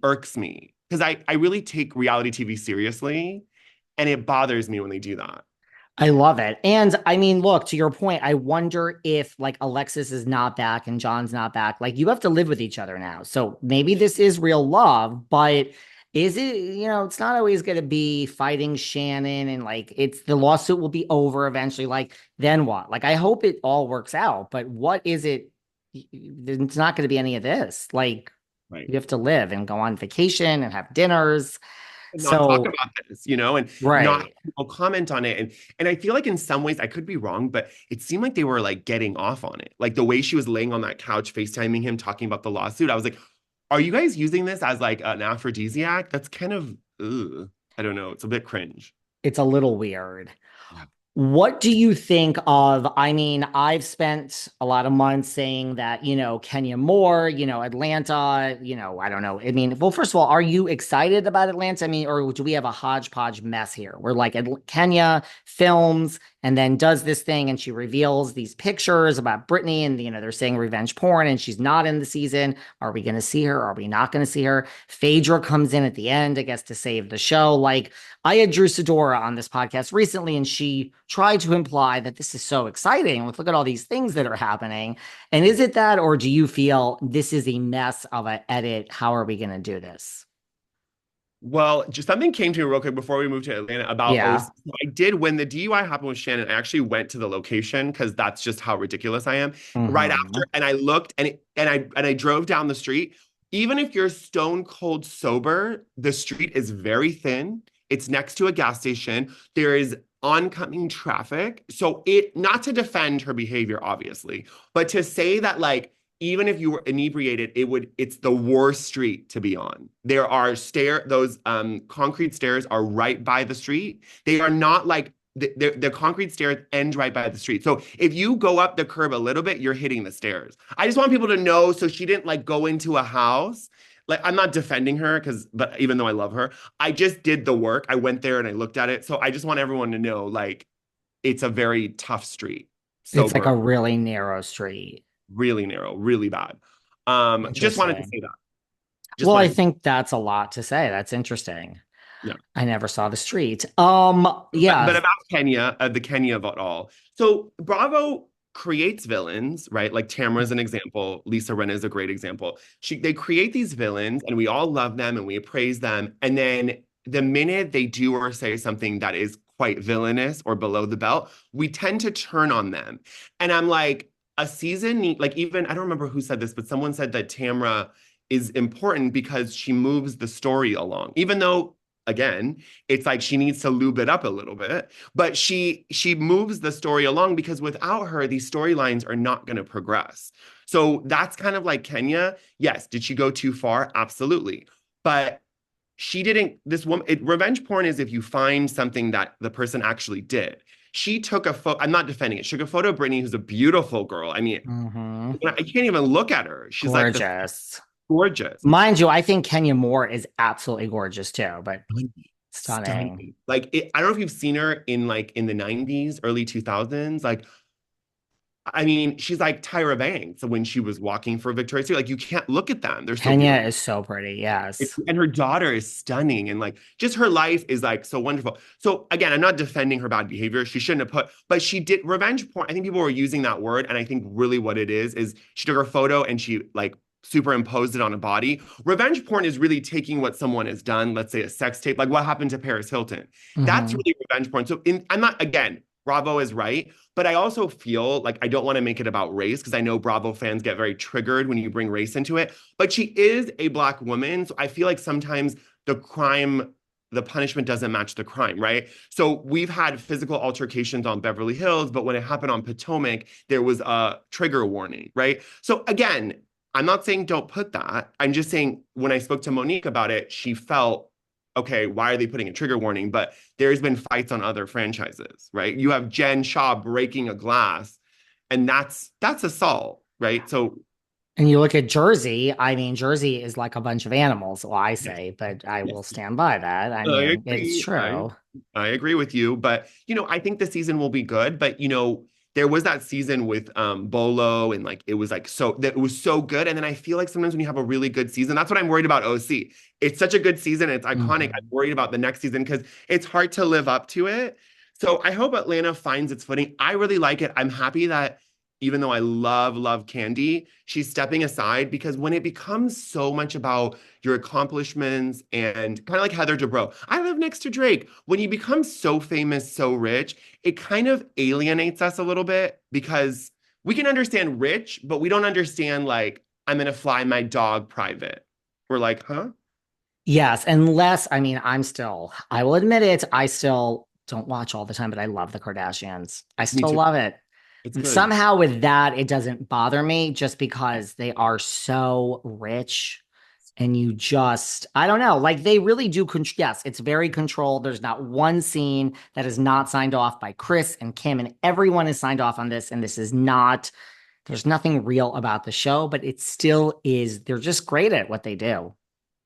irks me because I really take reality TV seriously, and it bothers me when they do that. I love it. And I mean, look, to your point, I wonder if like Alexis is not back and John's not back. Like you have to live with each other now. So maybe this is real love, but is it, it's not always going to be fighting Shannon and like it's the lawsuit will be over eventually. Like, then what? Like, I hope it all works out, but what is it? It's not going to be any of this. Like, Right. you have to live and go on vacation and have dinners. And not talk So, about this, and not have right. people comment on it. And I feel like in some ways I could be wrong, but it seemed like they were like getting off on it. Like the way she was laying on that couch, FaceTiming him, talking about the lawsuit. I was like, are you guys using this as like an aphrodisiac? That's kind of, ugh, I don't know. It's a bit cringe. It's a little weird. Yeah. What do you think of? I mean, I've spent a lot of months saying that, Kenya Moore, Atlanta, I don't know. I mean, well, first of all, are you excited about Atlanta? I mean, or do we have a hodgepodge mess here? Where like Kenya films and then does this thing and she reveals these pictures about Britney and, they're saying revenge porn and she's not in the season. Are we going to see her? Are we not going to see her? Phaedra comes in at the end, I guess, to save the show. Like, I had Drew Sidora on this podcast recently, and she tried to imply that this is so exciting. Look at all these things that are happening. And is it that, or do you feel this is a mess of an edit? How are we going to do this? Well, just something came to me real quick before we moved to Atlanta about Yeah. OC. I did when the DUI happened with Shannon. I actually went to the location because that's just how ridiculous I am. Right Hmm. after, and I looked and I drove down the street. Even if you're stone cold sober, the street is very thin. It's next to a gas station. There is oncoming traffic. So it not to defend her behavior, obviously, but to say that like even if you were inebriated, it's the worst street to be on. There are those concrete stairs are right by the street. They are not like the concrete stairs end right by the street. So if you go up the curb a little bit, you're hitting the stairs. I just want people to know so she didn't like go into a house. Like I'm not defending her but even though I love her, I just did the work. I went there and I looked at it. So I just want everyone to know like it's a very tough street. It's like Sober, a really narrow street. really narrow, really bad. Just wanted to Interesting. say that. Just Well, I wanted to, think that's a lot to say. That's interesting. yeah. I never saw the street. But Yeah. about Kenya, the Kenya of it all. So Bravo creates villains, right? Like Tamara is an example. Lisa Rinna is a great example. They create these villains, and we all love them and we praise them. And then the minute they do or say something that is quite villainous or below the belt, we tend to turn on them. And I'm like, a season, like even I don't remember who said this, but someone said that Tamara is important because she moves the story along, even though again it's like she needs to lube it up a little bit, but she moves the story along because without her these storylines are not going to progress. So that's kind of like Kenya. Yes, did she go too far? Absolutely. But she didn't. This woman, revenge porn is if you find something that the person actually did. She took a photo. I'm not defending it. She took a photo of Brittany, who's a beautiful girl. I mean, Hmm. you can't even look at her. She's like the Gorgeous. gorgeous. Mind you, I think Kenya Moore is absolutely gorgeous too, but stunning. Stunning. Like I don't know if you've seen her in the 90s, early 2000s. Like, I mean, she's like Tyra Banks when she was walking for Victoria's Secret. Like, you can't look at them. They're so Kenya beautiful. is so pretty. Yes. And her daughter is stunning. And like just her life is like so wonderful. So again, I'm not defending her bad behavior. She shouldn't have but she did revenge porn. I think people were using that word. And I think really what it is she took her photo and she like superimposed it on a body. Revenge porn is really taking what someone has done, let's say a sex tape, like what happened to Paris Hilton. That's Hmm. really revenge porn. I'm not, again, Bravo is right, but I also feel like I don't want to make it about race because I know Bravo fans get very triggered when you bring race into it. But she is a Black woman. So I feel like sometimes the punishment doesn't match the crime, right? So we've had physical altercations on Beverly Hills, but when it happened on Potomac, there was a trigger warning, right? So again, I'm not saying don't put that. I'm just saying when I spoke to Monique about it, she felt, okay, why are they putting a trigger warning? But there's been fights on other franchises, right? You have Jen Shaw breaking a glass, and that's assault, right? So And you look at Jersey, I mean, Jersey is like a bunch of animals, well, I yes, say, but I will yes, stand by that. I I mean, it's agree. I true. I agree with you, but I think the season will be good. But there was that season with Bolo, and like it was like so that it was so good. And then I feel like sometimes when you have a really good season, that's what I'm worried about OC. It's such a good season, it's iconic. I'm Mhm. worried about the next season because it's hard to live up to it. So I hope Atlanta finds its footing. I really like it. I'm happy that even though I love Candy, she's stepping aside because when it becomes so much about your accomplishments and kind of like Heather Dubrow, I live next to Drake. When you become so famous, so rich, it kind of alienates us a little bit because we can understand rich, but we don't understand like I'm gonna fly my dog private. We're like, huh? Yes, unless, I mean, I will admit it, I still don't watch all the time, but I love the Kardashians. I Me still too. love it. It's good. Somehow with that, it doesn't bother me just because they are so rich and I don't know, like they really do. Yes, it's very controlled. There's not one scene that is not signed off by Chris and Kim, and everyone is signed off on this. And this is not, there's nothing real about the show, but it still is. They're just great at what they do.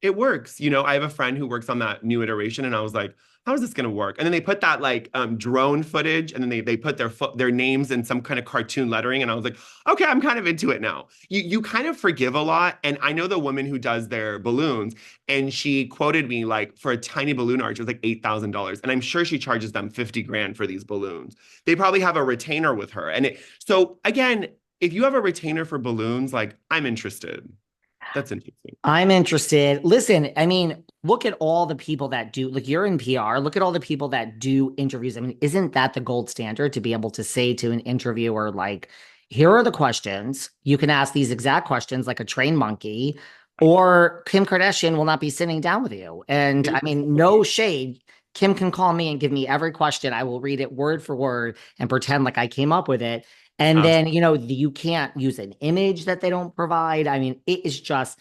It works. I have a friend who works on that new iteration, and I was like, how is this going to work? And then they put that like drone footage, and then they put their names in some kind of cartoon lettering, and I was like, okay, I'm kind of into it now. You kind of forgive a lot, and I know the woman who does their balloons, and she quoted me like for a tiny balloon arch, it was like $8,000, and I'm sure she charges them 50 grand for these balloons. They probably have a retainer with her, so again, if you have a retainer for balloons, like I'm interested. That's interesting. I'm interested. Listen, I mean, look at all the people that do, like you're in PR, look at all the people that do interviews. I mean, isn't that the gold standard to be able to say to an interviewer, like, here are the questions. You can ask these exact questions like a trained monkey, or Kim Kardashian will not be sitting down with you. And I mean, no shade. Kim can call me and give me every question. I will read it word for word and pretend like I came up with it. And then, Absolutely. you can't use an image that they don't provide. I mean, it is just,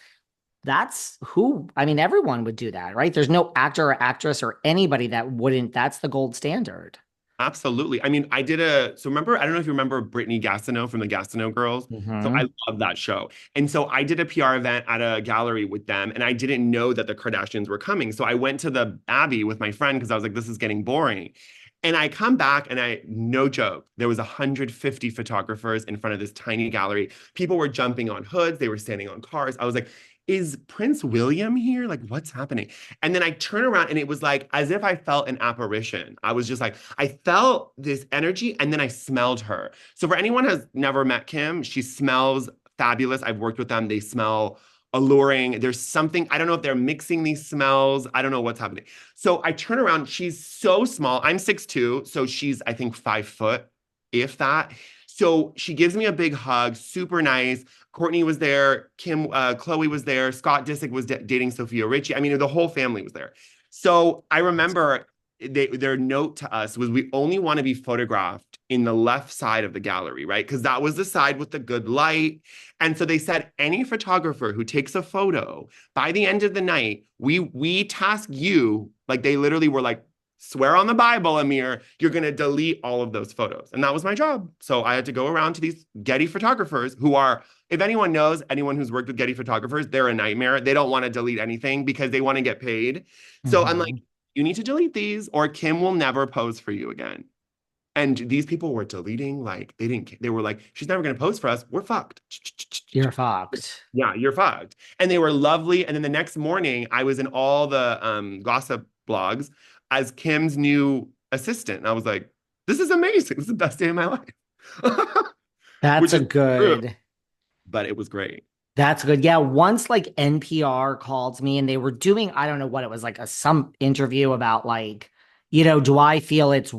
I mean, everyone would do that, right? There's no actor or actress or anybody that wouldn't. That's the gold standard. Absolutely. I mean, so remember, I don't know if you remember Brittany Gastineau from the Gastineau Girls. So I Hmm. love that show. And so I did a PR event at a gallery with them, and I didn't know that the Kardashians were coming. So I went to the Abbey with my friend because I was like, this is getting boring. And I come back and no joke, there was 150 photographers in front of this tiny gallery. People were jumping on hoods, they were standing on cars. I was like, is Prince William here? Like, what's happening? And then I turn around and it was like as if I felt an apparition. I was just like, I felt this energy and then I smelled her. So for anyone who has never met Kim, she smells fabulous. I've worked with them. They smell alluring. There's something, I don't know if they're mixing these smells. I don't know what's happening. So I turn around. She's so small. I'm 6'2", so she's, I think, 5 foot, if that. So she gives me a big hug, super nice. Courtney was there, Chloe was there, Scott Disick was dating Sophia Richie. I mean, the whole family was there. So I remember their note to us was we only want to be photographed in the left side of the gallery, right? Because that was the side with the good light. And so they said any photographer who takes a photo by the end of the night, we task you, like they literally were like, swear on the Bible, Amir, you're going to delete all of those photos. And that was my job. So I had to go around to these Getty photographers who are, if anyone knows, anyone who's worked with Getty photographers, they're a nightmare. They don't want to delete anything because they want to get paid. So I'm like, Hmm. you need to delete these or Kim will never pose for you again. And these people were deleting, like, they were like, she's never going to pose for us. We're fucked. You're fucked. Yeah, you're fucked. And they were lovely. And then the next morning, I was in all the gossip blogs as Kim's new assistant. And I was like, this is amazing. This is the best day of my life. That's Which a is true, good. but it was great. That's good. Yeah, once like NPR called me and they were doing, I don't know what it was, like some interview about like, do I feel it's